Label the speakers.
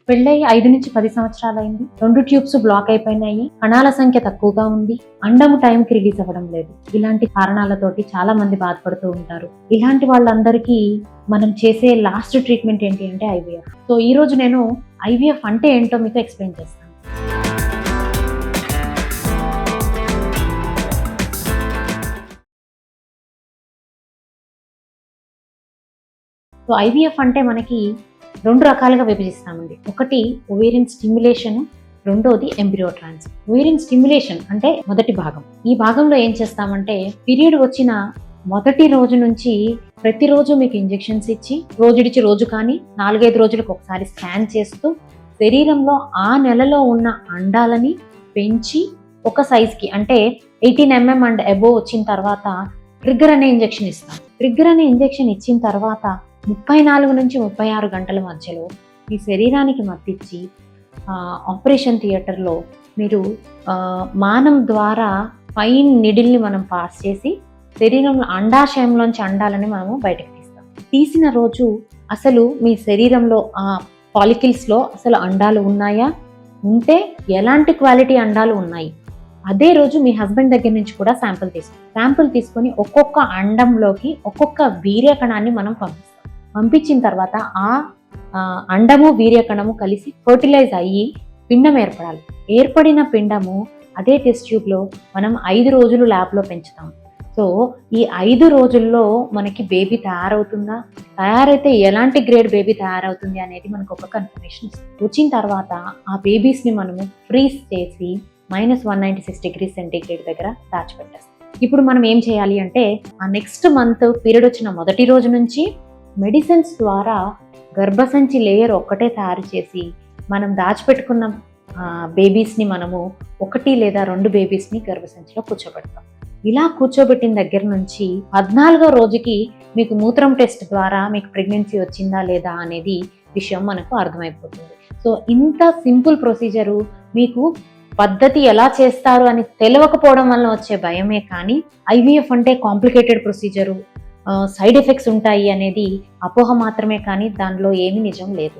Speaker 1: పెళ్ళై 5 నుంచి 10 సంవత్సరాలైంది, 2 ట్యూబ్స్ బ్లాక్ అయిపోయినాయి, కణాల సంఖ్య తక్కువగా ఉంది, అండము టైంకి రిలీజ్ అవ్వడం లేదు. ఇలాంటి కారణాలతోటి చాలా మంది బాధపడుతూ ఉంటారు. ఇలాంటి వాళ్ళందరికీ మనం చేసే లాస్ట్ ట్రీట్మెంట్ ఏంటి అంటే ఐవీఎఫ్. సో ఈ రోజు నేను ఐవీఎఫ్ అంటే ఏంటో మీకు ఎక్స్ప్లెయిన్ చేస్తాను. సో ఐవీఎఫ్ అంటే మనకి 2 రకాలుగా విభజిస్తామండి. ఒకటి ఓవేరియన్ స్టిమ్యులేషన్, రెండోది ఎంబ్రియో ట్రాన్స్ఫర్. ఓవేరియన్ స్టిమ్యులేషన్ అంటే మొదటి భాగం. ఈ భాగంలో ఏం చేస్తామంటే పీరియడ్ వచ్చిన మొదటి రోజు నుంచి ప్రతిరోజు మీకు ఇంజెక్షన్స్ ఇచ్చి రోజుడిచి రోజు కానీ 4-5 రోజులకు ఒకసారి స్కాన్ చేస్తూ శరీరంలో ఆ నెలలో ఉన్న అండాలని పెంచి ఒక సైజ్కి అంటే 18 mm అండ్ అబోవ్ వచ్చిన తర్వాత ట్రిగ్గర్ అనే ఇంజెక్షన్ ఇస్తాం. ట్రిగ్గర్ అనే ఇంజెక్షన్ ఇచ్చిన తర్వాత 34 నుంచి 36 గంటల మధ్యలో మీ శరీరానికి మత్తిచ్చి ఆపరేషన్ థియేటర్లో మీరు మానం ద్వారా ఫైన్ నిడిల్ని మనం పాస్ చేసి శరీరంలో అండాశయంలోంచి అండాలని మనము బయటకు తీస్తాం. తీసిన రోజు అసలు మీ శరీరంలో ఆ పాలికిల్స్లో అసలు అండాలు ఉన్నాయా, ఉంటే ఎలాంటి క్వాలిటీ అండాలు ఉన్నాయి, అదే రోజు మీ హస్బెండ్ దగ్గర నుంచి కూడా శాంపుల్ తీసుకొని ఒక్కొక్క అండంలోకి ఒక్కొక్క వీర్యకణాన్ని మనం పంపించిన తర్వాత ఆ అండము వీర్యకణము కలిసి ఫర్టిలైజ్ అయ్యి పిండం ఏర్పడాలి. ఏర్పడిన పిండము అదే టెస్ట్ ట్యూబ్లో మనం 5 రోజులు ల్యాబ్లో పెంచుతాం. సో ఈ 5 రోజుల్లో మనకి బేబీ తయారవుతుందా, తయారైతే ఎలాంటి గ్రేడ్ బేబీ తయారవుతుంది అనేది మనకు ఒక కన్ఫర్మేషన్ వచ్చిన తర్వాత ఆ బేబీస్ని మనము ఫ్రీజ్ చేసి -196 degrees సెంటీగ్రేడ్ దగ్గర దాచిపెట్టేస్తాం. ఇప్పుడు మనం ఏం చేయాలి అంటే ఆ నెక్స్ట్ మంత్ పీరియడ్ వచ్చిన మొదటి రోజు నుంచి మెడిసిన్స్ ద్వారా గర్భసంచి లేయర్ ఒక్కటే తయారు చేసి మనం దాచిపెట్టుకున్న బేబీస్ని మనము 1 లేదా 2 బేబీస్ని గర్భసంచిలో కూర్చోబెడతాం. ఇలా కూర్చోబెట్టిన దగ్గర నుంచి 14వ రోజుకి మీకు మూత్రం టెస్ట్ ద్వారా మీకు ప్రెగ్నెన్సీ వచ్చిందా లేదా అనేది విషయం మనకు అర్థమైపోతుంది. సో ఇంత సింపుల్ ప్రొసీజరు మీకు పద్ధతి ఎలా చేస్తారు అని తెలియకపోవడం వల్ల వచ్చే భయమే కానీ ఐవీఎఫ్ అంటే కాంప్లికేటెడ్ ప్రొసీజరు, సైడ్ ఎఫెక్ట్స్ ఉంటాయి అనేది అపోహ మాత్రమే కానీ దానిలో ఏమీ నిజం లేదు.